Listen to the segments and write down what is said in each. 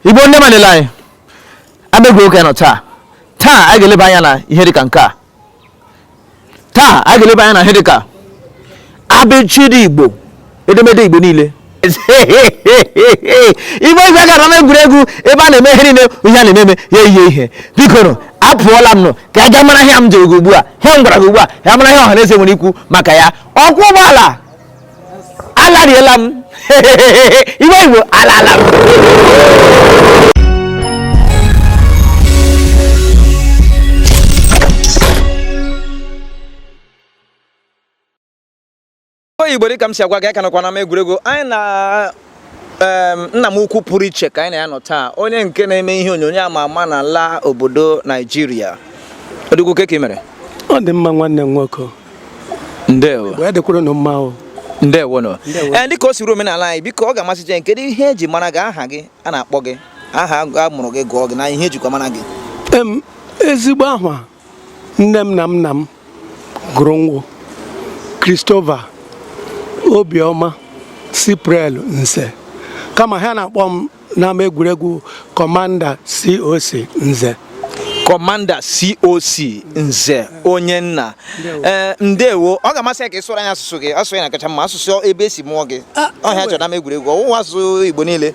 Igbo ndị mmadụ lai amegwu oke nọ taa a ga-eleba anya na ihe dịka nke a taa a ga-eleba anya na ihe dịka abịchịdị Igbo edemede Igbo niile Igbo ife gara na egwuregwu ebe a na-eme ihe niile ihe a na-ememe ya ihe biko nụ apụọla m nụ ka a ga mara ihe m jere ugbu a ihe m gwara gị ugbu a ya mara ihe ọha na eze nwere ikwu maka ya ọkwụ ụgbọala alariela m Igbo alala m Igbo dịka m si agwa gị aka nọkwa na egwuregwu anyị na nna m ukwu pụrụ iche ka anyị na ya nọ taa onye nke na-eme ihe onyonyo ama ama na ala obodo Naijiria odugwu ka mere ọ dị mma nwanne m nwoke ndewo wee dịkwara na mma o ndewo no dịka o siri omenala anyị biko ọ ga-amasị je kedu ihe eji mara gị aha gị a na-akpọ gị aha a mụrụ gị gụọ gị na ihe ejikwa mara gị ezigbo aha nne m na nna m gụrụ ngwụ Christopher Obioma Cypriel Nze kama ha na-akpọ m n'ama egwuregwu Commander COC Nze Commander COC Nze onye nna ndewo ọ ga-amasị ka ị sụrụ anyị asụsụ gị asụsụ na kacha mma asụsụ ebe esi mụọ gị ọhịa chọrọ n'ama egwuregwu ọwụwa asụsụ Igbo niile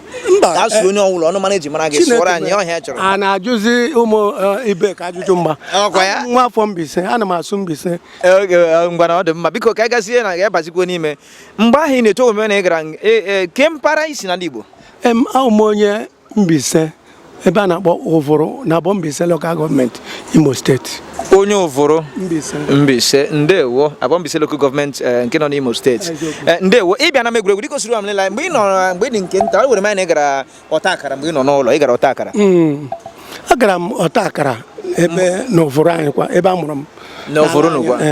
asụsụ onye ọwụla ọnụ mana eji mara gị sụọrọ anyị ọhịa chọrọ a na-ajụzi ụmụ ibe ka ajụjụ mgba nwa afọ Mbaise ana m asụ Mbaise ngwana ọ dị mma biko ka anyị gazie na ga-abazikwa n'ime mgbe ahụ ị na-eto omume na ị gara ke mpara isi n'ala Igbo ahụ m onye Mbaise ebe a na-akpọ Ụvụrụ na abọ Mbaise Local Government Imo Steeti onye Ụvụrụ Mbaise ndewo abọ Mbaise Local Government nke nọ n'Imo Steeti ndewo ịbịa na egwuregwu dịka osiri amụlela mgbe ị nọ mgbe dị nke nta were m na ị gara ọta akara mgbe ị nọ n'ụlọ ị gara ọta akara agara m ọta akara ebe n'Ụvụrụ anyị kwa ebe a mụrụ m n'Ụvụrụ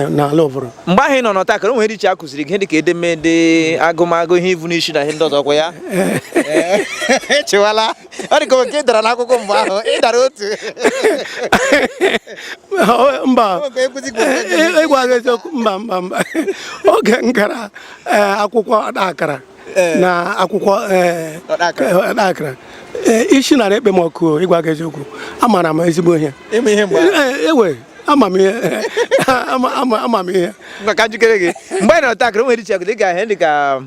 n'ala Ụvụrụ mgbe ahụ ị nọ n'ọta akara o nwere iche a kụziri gị ihe dịka edemede agụmagụ ihe ivu n'isi na ihe ndị ọzọ kwa ya echewala ọ dịka oke ị dara n'akwụkwọ mgbe ahụ ị dara otu mba ịgwa gị eziokwu mba oge m gara akwụkwọ ọta akara na akwụkwọ ọta akara isi nara ekpe m ọkụ ịgwa gị eziokwu amara m ezigbo ihe ewe ama m ihe maka njikere gị mgbe anyị na-ọta akara o nwere iche dị ka ihe dị ka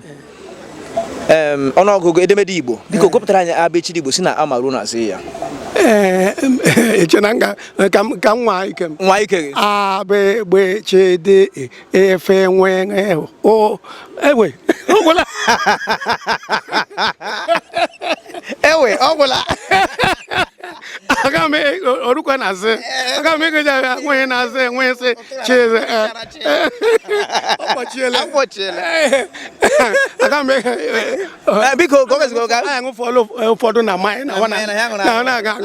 ọnụọgụgụ edemede Igbo biko gụpụtara anyị abịchịdị Igbo si na ama ruo na asị ya echena ka nwa ike m nwa ike gị abịchịdị efe nwe o ewe ọgwụla ewe ọgwụla aga m orukwa na asị aga m egoja ya nwe na asị nwe sị chize ọkpọchiela aga m biko gọgazigọ ga ụfọdụ na mmanya na na-aga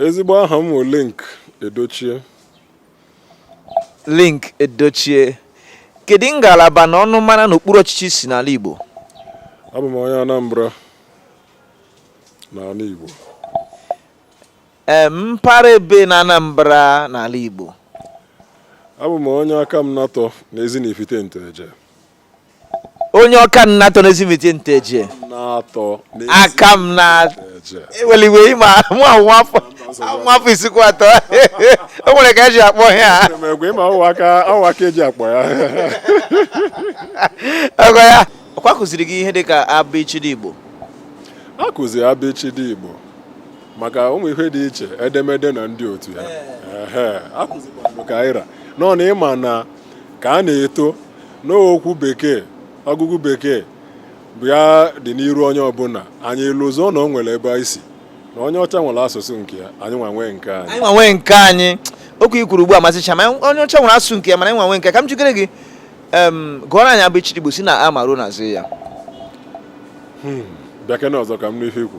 ezigbo aha m Link Edochie Link Edochie kedu ngalaba na ọnụ mara n'okpuru ọchịchị si n'ala Igbo abụ m onye Anambra n'ala Igbo mpara ebe na Anambra n'ala Igbo abụ m onye aka m natọ n'ezi n'ifite nteje onye ọka nnatọ n'ezimite nteje aka m na eweliwe ịma mụ afọ isikwa atọ o nwere ka eji akpọ ya egwe ịma ọwa aka eji akpọ ya ọgọ ya ọkwa kụziri gị ihe dịka abịchịdị Igbo a kụziri abịchịdị Igbo maka ụmụ ihe dị iche edemede na ndị otu ya a kụziri ka ịra nọ na ịma na ka a na-eto n'okwu bekee ọgụgụ bekee bụ ya dị n'iru onye ọbụla anyị lụzọ na o nwere ebe isi na onye ọcha nwere asụsụ nke ya anyị nwanwe nke anyị anyị nwanwe nke anyị okwu ikwuru ugbu a masịcha ma onye ọcha nwere asụsụ nke ya mana anyị nwanwe nke ka m jikere gị gụọrọ anyị abịchịdị Igbo si na ama ruo na azụ ya bịa na ọzọ ka m n'ife ikwu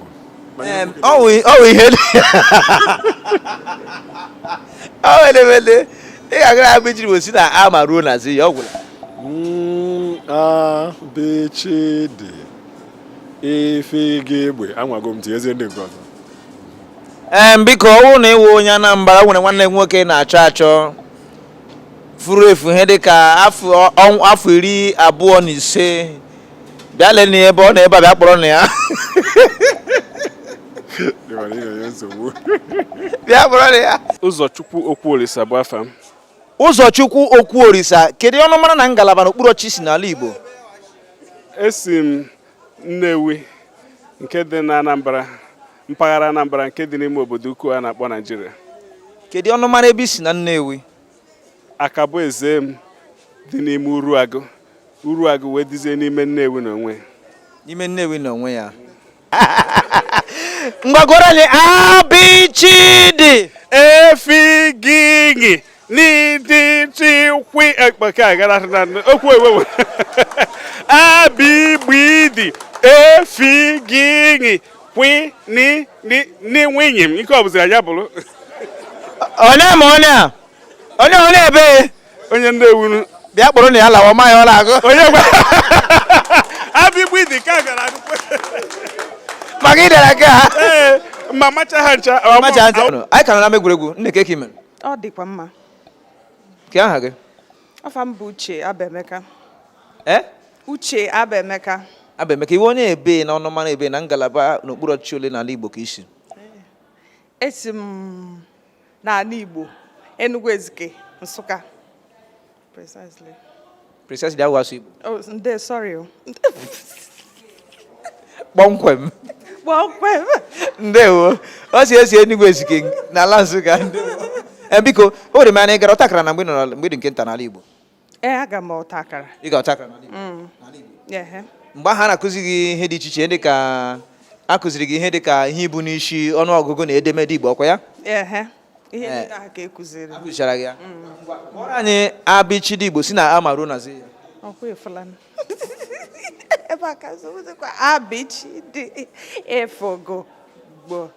ọ wụ ihe ọ wedewede ị ga-agara abịchịdị Igbo si na ama ruo na azụ ya ọ gwụla abịchịdị ife ga-egbe anwago m tinyezi ndị nke ọzọ biko ọ bụrụ na ịwụ onye Anambra nwere nwanne nwoke na-achọ achọ furu efu ihe dịka afọ 25 bịa lee ebe ọ na ebe a bịa kpọrọ na ya bịa bụrụ ya Ụzọchukwu Okwuolisa bụ afa m. Ụzọchukwu Okwuolisa, kedu ọnụ mara na ngalaba n'okpuru ọchịchị si n'ala Igbo? Esi m Nnewi nke dị na Anambra, mpaghara Anambra nke dị n'ime obodo ukwu a na-akpọ Naịjirịa. Kedu ọnụ mara ebe isi na Nnewi? Akabụ eze m dị n'ime Uruagụ. Uruagụ wee dizie n'ime Nnewi n'onwe. N'ime Nnewi n'onwe ya. Mgbagoro anyị abịchịdị Efi gịgị n'ịdị chikwi ekpeke agara na okwu ewewe. Abigbidi efi gịgị kwi ni nwunye m ike ọbụzi anya bụrụ. onye ma onye ebe Onye Nnewi bịa kpọrọ na ya lawa ma ya ọ na-agụ onye gwa Abigbidi ka gara akwụkwọ. maka idere ka Ee, ma macha ha ncha. anyị ka nọ na egwuregwu nne ka ime Ọ dịkwa mma. ka aha gị Afa m bụ Uche Abemeka. eh Uche Abemeka. Abemeka iwe onye ebe na ọnụ mara ebe na ngalaba n'okpuru ọchịchị ole n'ala Igbo ka isi? Esi m n'ala Igbo, Enugu Ezike, Nsụka. Precisely ahụ asụ Igbo Oh, sorry. kpọmkwem Kpọmkwem. ndewo ọ si esi Enugu Ezike n'ala Nsụka ndewo. Biko o were m anya ịgara ọtakara na mgbe dị nke nta n'ala Igbo. Aga m ọta akara. Ị ga-ọtakara n'ala Igbo. Ehe. Mgbe ahụ a na-akụzi gị ihe dị iche iche dịka akụziri gị ihe dịka ihe ibu n'isi ọnụọgụgụ na edemede Igbo ọkwa ya? Ehe. Ihe ndị ahụ ka ekụziri. Akụzichara gị ya. Kpọrọ anyị abịchịdị Igbo si na ama ruo na zi ya. Ọkwa efulana. Ebe a ka zụzikwa abịchịdị efogo gbo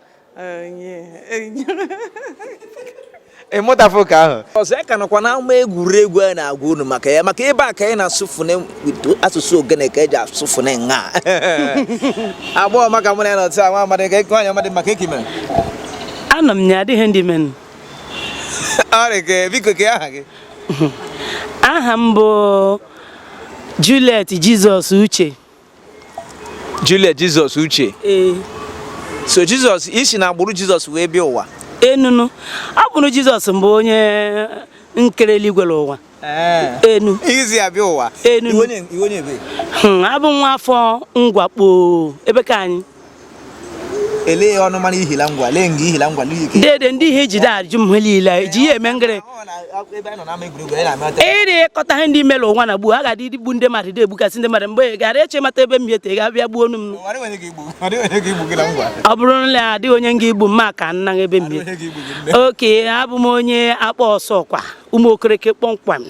ịmụtafụ ka ahụ ọzọ ya ka nọkwa na ama egwuregwu a na-agwa unu maka ya maka ebe a ka anyị na-asụfune asụsụ ogene ka eji asụfune nga agbọghọ maka mụ na ya na otu nwa amadị ka nwaanyị amadị maka ekime Anọ m ya adịghị ndị men. ọrịa biko ka aha gị Aha m bụ Juliet Jizọs Uche. Juliet Jizọs Uche. Ee. So Jizọs isi na agbụrụ Jizọs wee bịa ụwa. Enunu. Ọ bụrụ Jizọs mbụ onye nkere eluigwe n'ụwa. Enu. Izi abịa ụwa. Enu. Iwe onye ebe. Abụ nwa afọ Ngwakpo ebe ka anyị. Ele ọnụ mana ihila ngwa, lee nga ihila ngwa n'ike. Dede ndị ihe jide ajụ m niile eji ya eme ngere. Ebe anyị nọ na egwuregwu anyị na-amata. Iri kọta ihe ndị mere ụwa na gbuo a ga-adị igbu ndị mmadụ dị egbukasị ndị mmadụ mgbe gara eche mata ebe mmete ga-abịa gbuo onu m. Ọ bụrụ na adịghị onye nga-igbu mma ka nna ebe mmete. Oke, abụ m onye akpọ ọsọ kwa ụmụ okereke kpọmkwem.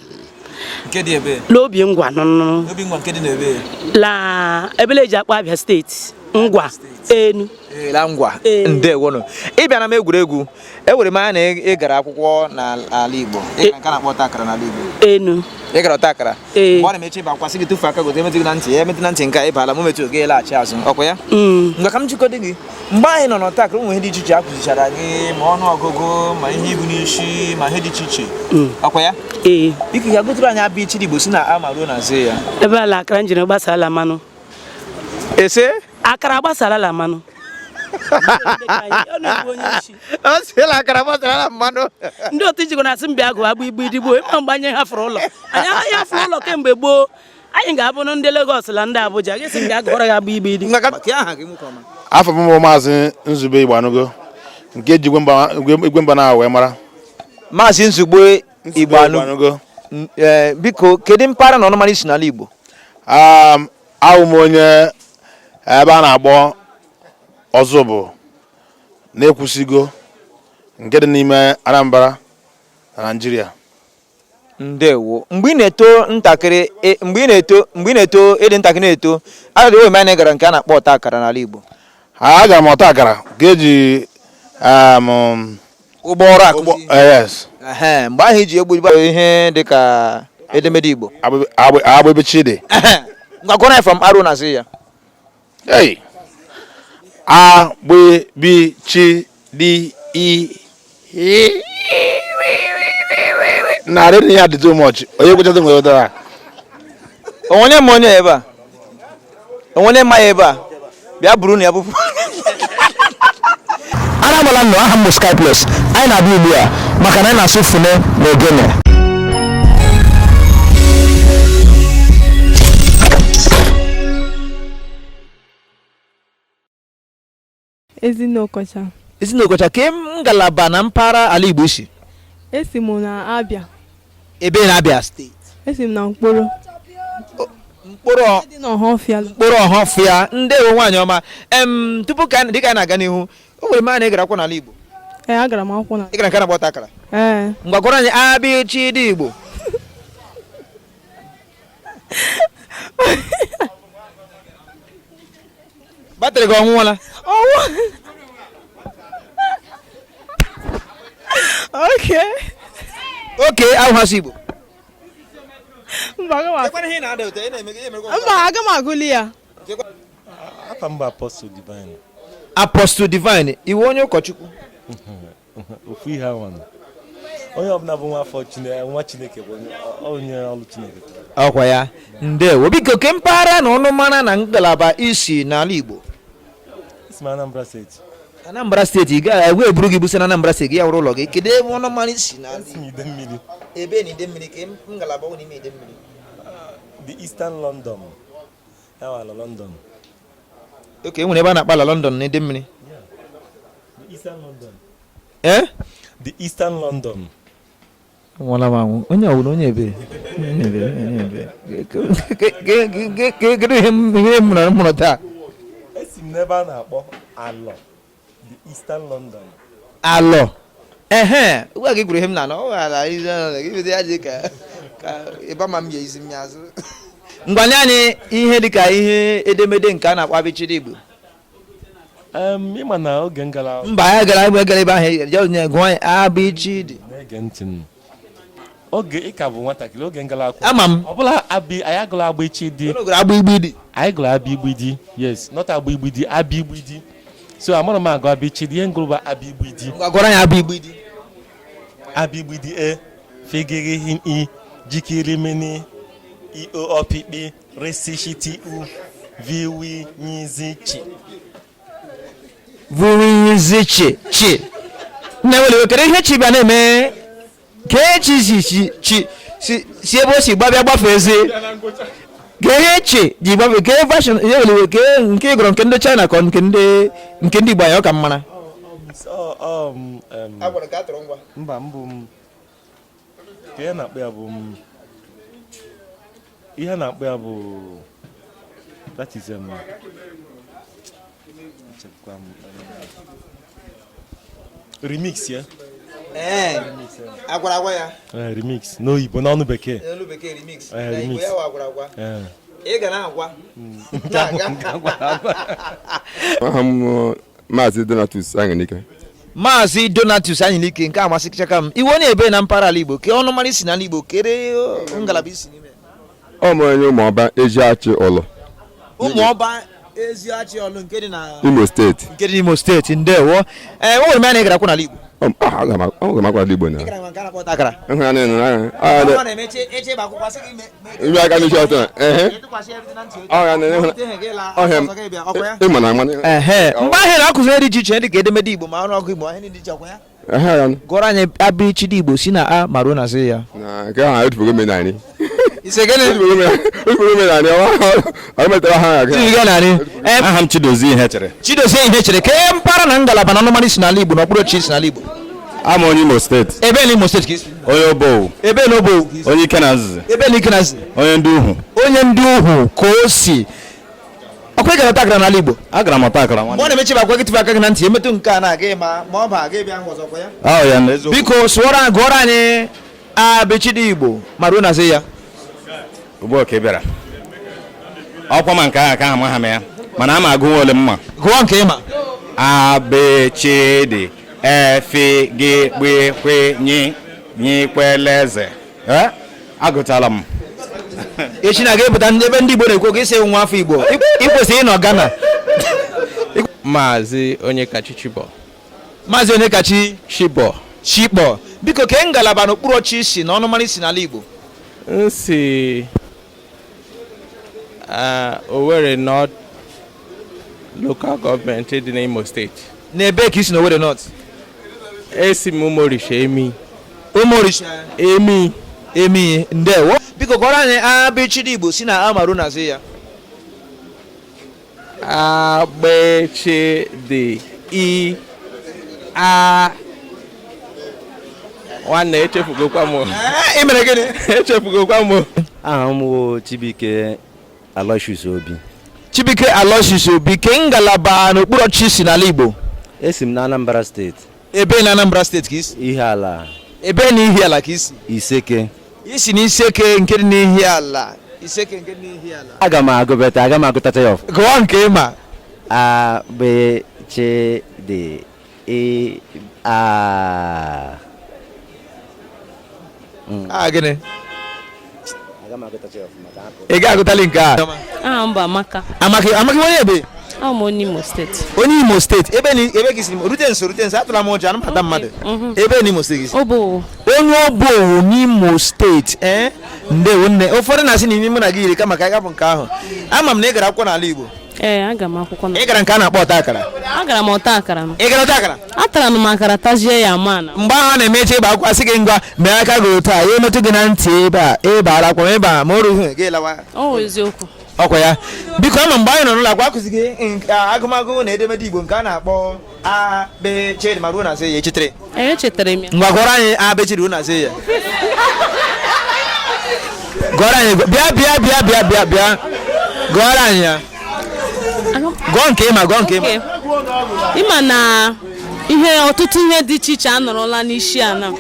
Nke dị ebe. N'obi ngwa nụnụ. Obi ngwa nke dị n'ebe. La ebele eji akpọ Abia steeti. Ngwa Enu. La ngwa. Ndewo nụ. Ị bịa na m egwuregwu ewere m anya na ị gara akwụkwọ n'ala Igbo. Ị gara akpọ ọtakara n'ala Igbo. Enu. Ị gara ọtakara. Ee. Mgbe ọ na-emechi ịba akwasị gị tufu aka gote emetụ gị na ntị ya emetụ na ntị nke ị baala m metu oge laghachi azụ ọkwa ya. Ngwa ka m jikọdo gị mgbe anyị nọ n'ọtakara ụmụ ihe dị iche iche akụzichara gị ma ọnụọgụgụ ma ihe ibu n'isi ma ihe dị iche iche ọkwa ya. Ee. Biko ya gụtụrụ anyị abịchịdị Igbo si na ama ruo na zi ya. Ebe ala akara njiri gbasara mmanụ. Ese? Akara gbasara mmanụ. Ọ sịla akara gbasara mmanụ. Ndị otu jikọ na asị m bịa gụọ agbụ igbo idigbo ịma mgbe anyị hafụrụ ụlọ anyị hafụrụ ụlọ kemgbe gboo anyị ga-abụ ndị Lagos la ndị Abuja gị sị m bịa gụọrọ ya agbụ igbo idigbo. Afọ m bụ Maazị Nzube Igbanugo nke ji igwe mba na wee mara. Maazị Nzube Igbanugo. Biko kedu mpaghara na ọnụmara isi n'ala Igbo? Ahụ m onye ebe a na-agbọ Ọzụbụ na-ekwusigo nke dị n'ime Anambra na Naịjirịa. Ndewo. Mgbe ị na-eto ntakịrị ịdị ntakịrị na-eto a ga-ewe eme gara nke a na-akpọ ọta akara n'ala Igbo. Aga m ọta akara ga-eji ụgbọ ọrụ akụzi. Yes. Mgbe ahụ iji egbu ihe dịka edemede Igbo. Abịchịdị. Ngwakọrọ from Aro na zi ya. Hey. Abịchịdị na reading ya dị too much. Onye kwechata nwere ụdara. Onye ma onye ebe a. Onye ma ebe a. Bịa buru na ya bụpụ. ọfụma nọ aha m Sky Plus anyị na-abịa ugbu a maka na anyị na-asụ fune na ogene. Ezinụkọcha ke ngalaba na mpaghara ala Igbo isi? Esi m na Abia. Ebe na Abia steeti? Esi m na Mkporo. Mkporo Ọhafịa. Ndewo nwaanyị ọma. Tupu dịka anyị na-aga n'ihu, o nwere mma na ị gara akwụkwọ n'ala Igbo? Agara m akwụkwọ na. Ị gara nke na-agba akara? Ngwa gụrụ anyị abịchị dị Igbo. Batrị gị ọnwụọla? Okay, ahụhasị Igbo. Mba, aga m agụli ya. Afa mba Apostle Divine. Apostle Divine, iwu onye ụkọchukwu? Ofu ihe ahụ. Onye ọbụla bụ nwa Chineke bụ onye ọrụ Chineke. Ọkwa ya. Ndewo. Biko ke mpaghara na ọnụ mara na ngalaba isi n'ala Igbo? Isi m Anambra Steeti. Anambra Steeti, ị ga-egwe eburu gị busi na Anambra Steeti ya wụrụ ụlọ gị. Kedu ebe ọnụ mara isi n'ala Igbo? Idemmili. Ebe na Idemmili ke ngalaba ọ n'ime Idemmili? The Eastern London. Ala London. Okay, nwere ebe a na-akpala London na Idemmili? The Eastern London. The Eastern London. Wala mangu. Onye awulo onye ebe. Kedu ihe mụrụ taa? Esi m n'ebe a na-akpọ Alọ. The Eastern London. Alọ. Uwe gị gwuru ihe m na ọ ghara ibe ya dị ka ịba ma m ya isi m ya azụ. Ngwanye anyị ihe dịka ihe edemede nke a na-akpọ abịchịdị Igbo. Ịma na oge ngala. Mba, ya gara ebe ahụ ya onye gụọ abịchịdị. Na-ege ntị m. Oge ị ka bụ nwatakịrị oge ngala akwụkwọ. Ama m. Ọbụla anyị agụla abịchịdị. Anyị gụrụ abịgbidi. Yes, not abịgbidi, abịgbidi. So amụrụ m agụ abịchịdị, ihe ngụrụ bụ abịgbidi. Gwara ya abịgbidi. Abịgbidi fegere hin jikiri mini io ọpịkpị resishiti viwi nyizichi. Chi. Na wele kere ihe chi bịa na-eme ke chi si ebe o si gbabịa gbafezi. Ke ihe chi ji gbafe ke fashion ihe wele ke nke ịgụrụ nke ndị China ka nke ndị Igbo ya ọ ka mmara. Agwara ka atụrụ ngwa. Mba mbụ m ka ihe na-akpọ ya bụ ihe na-akpọ ya bụ that is remix ya. Agwara ya. Remix n'oyibo n'ọnụ bekee. N'ọnụ bekee remix. Remix. Ya agwara. Ị ga na-agwa. Aha m Maazị Donatus Anyịnike. Maazị Donatus Anyịnike nke amasị chaka m. Iwu onye ebe na mpaghara ala Igbo ke ọnụ mara isi n'ala Igbo kere ngalaba isi n'ime. Ọ mụ onye Ụmụọba Eziachi Ọlụ. Ụmụọba Eziachi Ọlụ nke dị na Imo Steeti. Nke dị n'Imo Steeti. Ndewo. O nwere m ya na ị gara akwụkwọ n'ala Igbo. Aga m akwụkwọ n'ala Igbo na. Ị gara nke a na-akpọ takara. Ịhụ ya n'elu anya. Ọ na-emeche eche ba akwụkwọ sị gị ime aka n'isi ọtọ. Ọ ya na-enye ịma na ama. Mgbe ahụ na-akụziri dị iche iche dị ka edemede Igbo ma ọnụ ọgụ Igbo ahụ dị iche ọkwa ya. Gụọrọ anyị abịchịdị Igbo si na a maruo na sị ya. Na nke ahụ etufugo menani. Ise gịnị? Etufugo menani. Ọ metara ha ya. Aha m Chidozie ihe chere. Chidozie ihe chere ke mpaghara na ngalaba na ọnụmara isi n'ala Igbo na okpuru chi si n'ala Igbo. Ama onye Imo Steeti. Ebe na Imo Steeti ka isi. Onye Obowo. Ebe na Obowo. Onye Ike na Azịzị. Ebe na Ike na Azịzị. Onye ndị Uhu. Onye ndị Uhu ka o si. Ọkwa ị gara takara n'ala Igbo? Agara m takara nwanne. Mgbe ọ na-emechi akwa gị tụfu aka gị na ntị emetụ nke a na-aga ma ọ ba aga ebe ahụ ọzọkwa ya. Ahụ ya na eziokwu. Biko gụọrọ anyị abịchịdị Igbo ma ruo na sị ya. Ugbu a ka ị bịara. Ọkwa ma nke ahụ ka ama ha m ya. Mana ama agụ ole mma. Gụọ nke ịma. Abịchịdị efi gị kwe nyi kweleze. Agụtala m. Echi na ga-epụta ebe ndị Igbo na-ekwu ka isi nwa afọ Igbo. Ikwesịrị ịnọ Ghana. Maazị Onyekachi Chibọ. Maazị Onyekachi Chibọ. Biko ke ngalaba n'okpuru ọchị isi na ọnụmara isi n'ala Igbo. Nsi Owerri North Local Government dị n'Imo Steeti. N'ebe ka isi na Owerri North. esi m Umorisha Emi. Umorisha Emi. Emi ndewo. Biko gwara anyị abịchịrị Igbo si na amarụ na zi ya. Agbechidi I A. Nwanne echefugokwa m. Ị mere gịnị? Echefugokwa m. Aha m wụ Chibike Aloysius Obi. Chibike Aloysius Obi ke ngalaba n'okpuru ọchịchị si n'ala Igbo. Esi m na Anambra steeti. Ebe na Anambra steeti ka isi? Ihe ala. Ebe na ihe ala ka isi? Iseke. Isi na Iseke nke dị n'ihe ala. Iseke nke dị n'ihe ala. Aga m agụtacha ya ọfụma. Gụọ nke ịma. A B C D E A. Gịnị? Aga m agụtacha ya ọfụma ka hapụ. Ị ga-agụtali nke a? Mba Amaka. Amaka onye ebe? I'm onye Imo steeti. Onye Imo steeti. Ebe gị si rute nso atụla m ụjọ anụmata mmadụ. Ebe n'Imo steeti gị si? Obo. Onye Obo n'Imo steeti. Ndewo nne. Ụfọdụ na-asị na ime mụ na gị yiri kama ka anyị gabụ nke ahụ. Ama m na ị gara akwụkwọ n'ala Igbo. Aga m akwụkwọ na. Ị gara nke a na-akpọ ọta akara? Agara m ọta akara m. Ị gara ọta akara? Atara m akara tazie ya mana. Mgbe ahụ na-emechi ịgba akwụkwọ asị gị ngwa mee aka gị otu a ya emetụ gị na ntị ebe a ịbara akwụkwọ ịba ma o rughị gị lawa. Ọ eziokwu. Ọkwa ya. Biko ama mgbe anyị nọ n'ụlọ akwụkwọ akụzighị agụmagụ na edemede Igbo nke a na-akpọ A B C D ma ruo na Z ya echetere. Echetara m ya. Ngwa gụọrọ anyị A B C D ruo na Z ya. Gụọrọ anyị bịa. Gụọrọ anyị ya. Gụọ nke ịma. Ịma na ọtụtụ ihe dị iche iche anọrọla n'isi ana.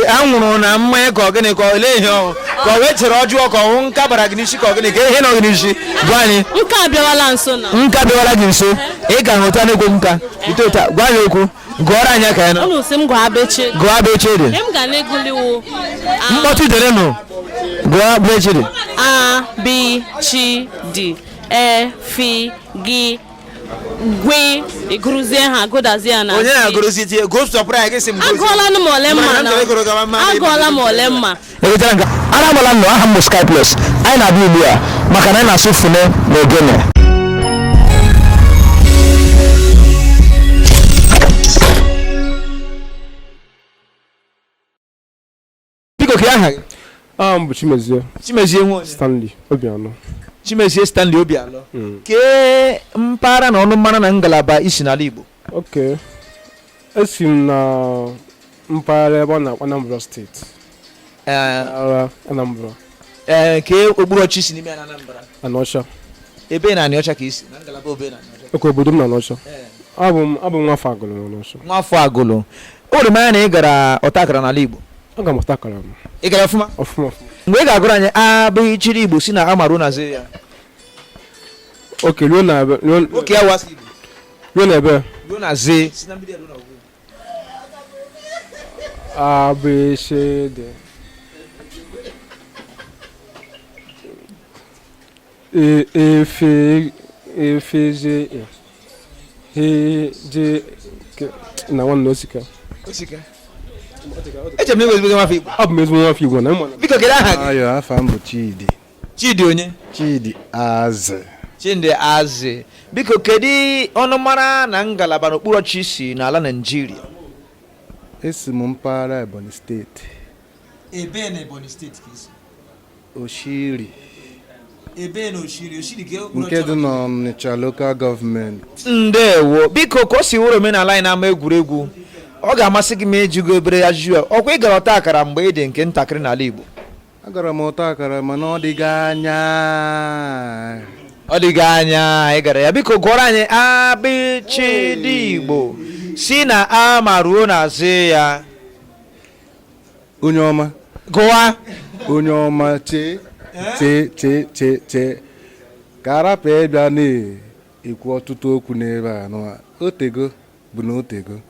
Anwụrụ na mmanya ka ọgịnị ka ole ihe ọhụụ ka o wee chere ọjụọ ka ọnwụ nka bara gị n'isi ka ọgịnị ka ihe nọ gị n'isi gwa anyị. Nka abịawala nso na. Nka abịawala gị nso ị ga-ahụta n'egwu nka itoota gwa anyị okwu gụọrọ anyị aka ya nọ. Ụlọ si m gụọ abechiri. Gụọ abechiri. M ga na-eguliwo. Mkpọtụ dere nụ. Gụọ abechiri. A B C D E F G Gwe iguruzie ha godazie na. Onye na-agụrụzi tie go surprise gị sị m. Agụọla m ole mma na. Agụọla m ole mma. Ewetara nka. Ara agbala nnọọ aha m Sky Plus. Anyị na-abịa ugbu a maka na anyị na-asụ fune na ogene. Biko ka aha gị? bụ Chimezie nwe Stanley Obianọ. Chimezie Stanley Obianọ. Kee mpaghara na ọnụ mmanụ na ngalaba isi n'ala Igbo. Okay. Esi m na mpaghara ebe ọ na Anambra steeti. Anambra. Kee okpuru ọchịchị si n'ime Anambra. Anọcha. Ebe na Anọcha ka isi na ngalaba obe na Anọcha. Eko obodo m na Anọcha. Abụ m nwafọ Agụlụ na Anọcha. Nwafọ Agụlụ. O doro m anya na ị gara ọta akara n'ala Igbo. Aga m ọta akara m. Ị gara ọfụma? Ọfụma. Mgbe ị ga-agụrụ anyị abịchịrị Igbo si na amarụ na zi ya. Okay, ruo na ebe. Oke ya wasị Igbo. Ruo na ebe. Ruo na zi. Si na mbido ruo na ogwu. A B C D E F G H J na nwanne Osika. Eche m na-ewezigbo nwafọ Igbo. Abụ m ezigbo nwafọ Igbo na ịma. Biko kedu aha gị? Ayo, afa m bụ Chidi. Chidi onye? Chidi Azị. Chidi Azị. Biko kedu ọnụmara na ngalaba n'okpuru ọchịchị si n'ala Naịjirịa? Esi m mpaghara Ebonyi steeti. Ebe na Ebonyi steeti ka isi? Oshiri. Ebe na Oshiri ka nke dị n'Ọnịcha local gọọmenti. Ndewo. Biko ka o si wụrụ omenala anyị na-ama egwuregwu ọ ga-amasị gị ma ejigo obere ajụjụ ọkwa ị gara ọta akara mgbe ị dị nke ntakịrị n'ala Igbo? Agara m ọta akara mana ọ dịghị anya. Ọ dịghị anya ị gara ya. Biko gụọrọ anyị abịchịdị Igbo si na a ma ruo na zi ya. Onye ọma. Gụwa. Onye ọma che ka arapụ ịbịa na-ekwu ọtụtụ okwu n'ebe a nọ otego bụ na otego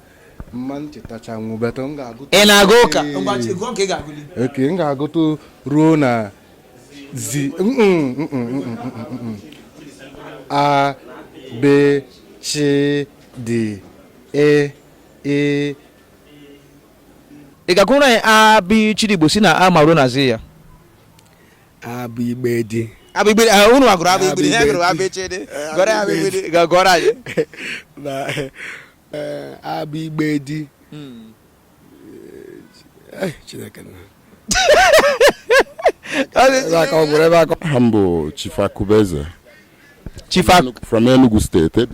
mma nchetacha nwụbeta m ga-agụta. Ị na-agụ ụka? Gụọ nke ị ga-agụli. Oke, m ga-agụta ruo na zi A B C D E E. Ị ga-agụrụ anyị abịchịdị Igbo si na a ma ruo na zi ya. Abigbedi. Abigbedi. Unu agụrụ Abigbedi. Ha gụrụ abịchịdị. Gụọrọ anyị. Na Abigbedi. Chineke. Humble Chief Akubeze. From Enugu State.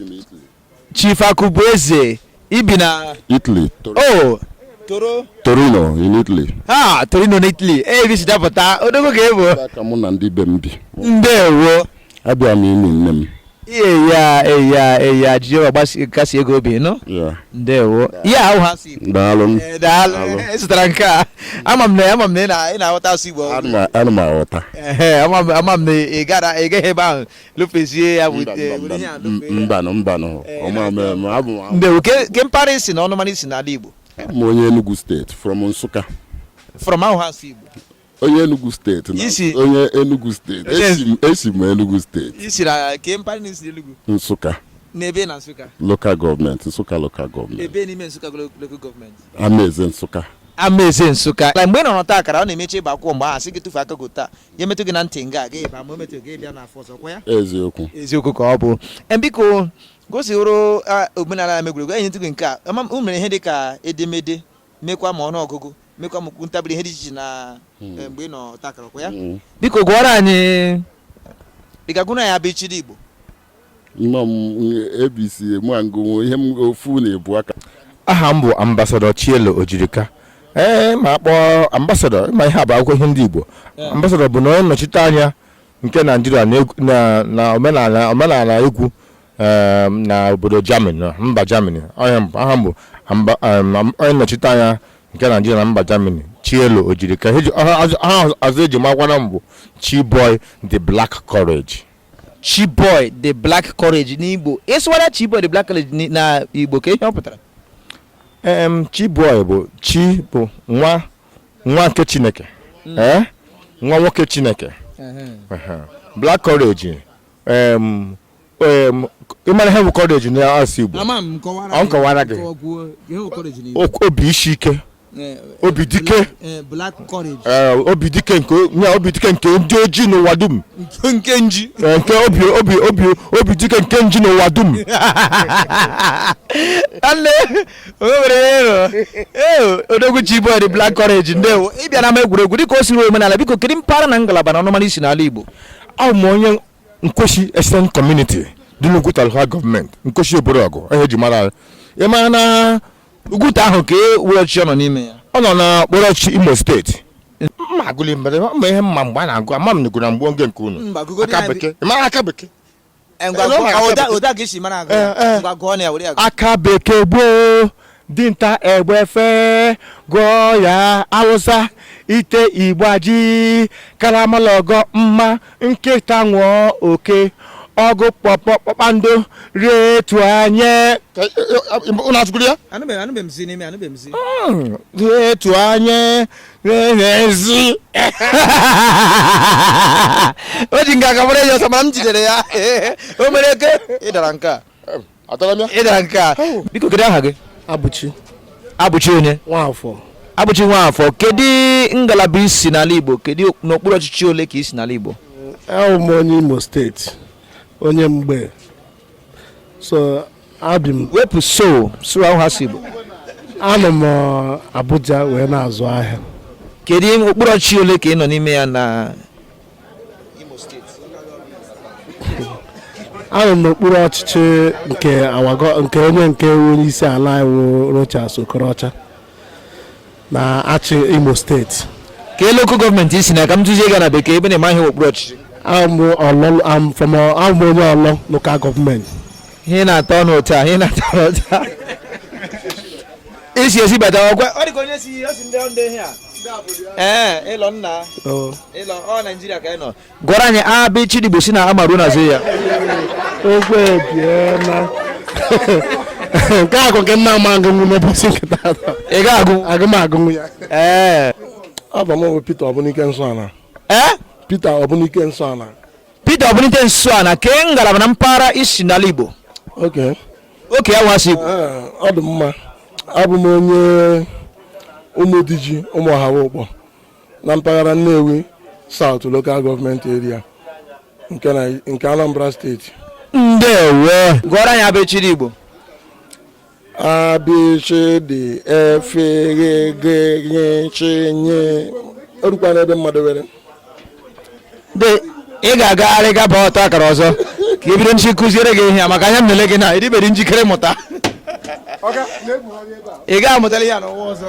Chief Akubeze. Ibina. Italy. Oh. Torino in Italy. Torino in Italy. Visita pota. Odogo gebo. Kamuna ndi bembi. Ndewo. Abia mi nnem. Jiwa basi kasi ego bi no? Yeah. Ndewo. How hasi? Dalon. Stranka. Amamne na ina wata sibo. Anuma wata. Amamne ege ba lupesi ya wute. Mbano. Ndewo ke Paris na ono mani na Igbo. Onye Enugu State from Nsukka. From how hasi Igbo? Onye Enugu State. Onye Enugu State. Esi m Enugu State. Isi na ke Paris Enugu. Nsukka. N'ebe na Nsukka. Local government. Nsukka local government. Ebe n'ime Nsukka local government. Amaeze Nsukka. Amaeze Nsukka. La mgbe nọ akara ọ na-emechi ịgba akwụkwọ mgbe asị gị tufu aka gota. Ya metụ gị na ntị nga ga ebe ma metụ gị bịa na afọ ọzọ kwa ya. Eziokwu ka ọ bụ. Biko gosi hụrụ omenala megwuregwu enyi ntụgị nke a umere ihe dị ka edemede mekwa ma ọnụ ọgụgụ mekwa ma ntabịrị ihe dị iche na mgbe ị nọ takara kwa ya. Biko gụọrọ anyị ị ga-agụna ya bụ ichiri Igbo. ABC mwangu ihe m ofu na ebu aka. Aha m bụ Ambassador Chielo Ojirika. Ma akpọ Ambassador ma ihe abụ akwụkwọ ihe ndị Igbo. Ambassador bụ na onye nnọchite anya nke Nigeria na omenala egwu na obodo Germany mba Germany. Aha m bụ onye nnọchite anya nke Nigeria na mba Germany Chielo Ojirika. Azụ eji makwana m bụ Chiboy the Black Courage. Chiboy the Black Courage n'Igbo. Ịsụwara Chiboy the Black Courage na Igbo ka ihe ọ pụtara? Chiboy bụ chi bụ nwa nke Chineke. Nwa nwoke Chineke. Black Courage. Ịmara ihe bụ courage na asụ Igbo. Ọ nkọwara gị. Obi isi ike. Obi dike. Black Courage. Obi dike nke ndị ojii n'ụwa dum. Nke nji. Nke obi dike nke nji n'ụwa dum. Odogwu Chiboy the Black Courage ndewo. Ị bịa na egwuregwu dịka o siri omenala biko kedu mpaghara na ngalaba na ọnụmanụ isi n'ala Igbo? Ọ bụ onye Nkoshi Extent Community dị n'Uguta Local Government Nkoshi Oborogwu ihe eji mara ya ma na Uguta ahụ ka ụlọchi ọ nọ n'ime ya. Ọ nọ na Okporochi Imo Steeti. Mma agụli mbere ma ihe mma mgbe a na-agụ ama m na mgbe oge nke unu. Aka bekee. Mara aka bekee. Oda ka isi mara agụ. Ngwa gụọ na ya were agụ. Aka bekee gboo dinta egbefe gụọ ya Hausa ite Igbo ji karamalogo mma nkịta nwụọ oke ọgụ kpọkpando rietu anya rietu anya ezi o ji nga kabere ya sama m jidere ya o mere ke ịdara nke a ịdara nke a biko kedu aha gị? Abụchi onye Abụchi Nwafọ. Kedu ngalaba isi n'ala Igbo? Kedu n'okpuru ọchịchị ole ka isi n'ala Igbo? I'm onye Imo Steeti onye mgbe so abim wepụ so ahụ ha si Igbo. Anọ m Abuja wee na-azụ ahịa. Kedu okpuru ọchịchị ole ka ị nọ n'ime ya na Imo Steeti? Anọ m n'okpuru ọchịchị nke onye isi ala anyị Rochas Okorocha na-achị Imo Steeti. Ka local gọọmenti isi na ka m tụzie ga na bekee ebe na-eme ihe okpuru ọchịchị. I'm from Olo local government. Ihe na-atọ n'ụtọ a, ihe na-atọ n'ụtọ. Esi bata ọgwa. Ọ dị ka onye si ndị ihe a. Ịlọ nna. Ịlọ Nigeria ka ị nọ. Gwara anyị Abi Chidigbo si na amaru na zo ya. Ogwe biena. Nke a nke nna m agụnwụ n'ụbọchị nkịta. Ị ga-agụ? Agụ ya. Abụ m Peter Obunike Nsọala. Peter Obunike Nsọala. Peter Obunike Nsọala ka ngalaba na mpaghara isi n'ala Igbo. Okay, awasi Igbo. Ọ dị mma. Abụ m onye Ụmụdiji Ụmụọhawa Ụkpọ na mpaghara Nnewi South Local Government Area nke Anambra State. Ndewo. Gwara anyị Abi Chidigbo. A B C D E F G G H I J orukwa n'ebe mmadụ were ị ga-agagharị gaba ọtọ akara ọzọ ka ị bido nchi kụziere gị ihe maka anya m nele gị na ịdịbere njikere mụta ị ga-amụtara ya n'ụwa ọzọ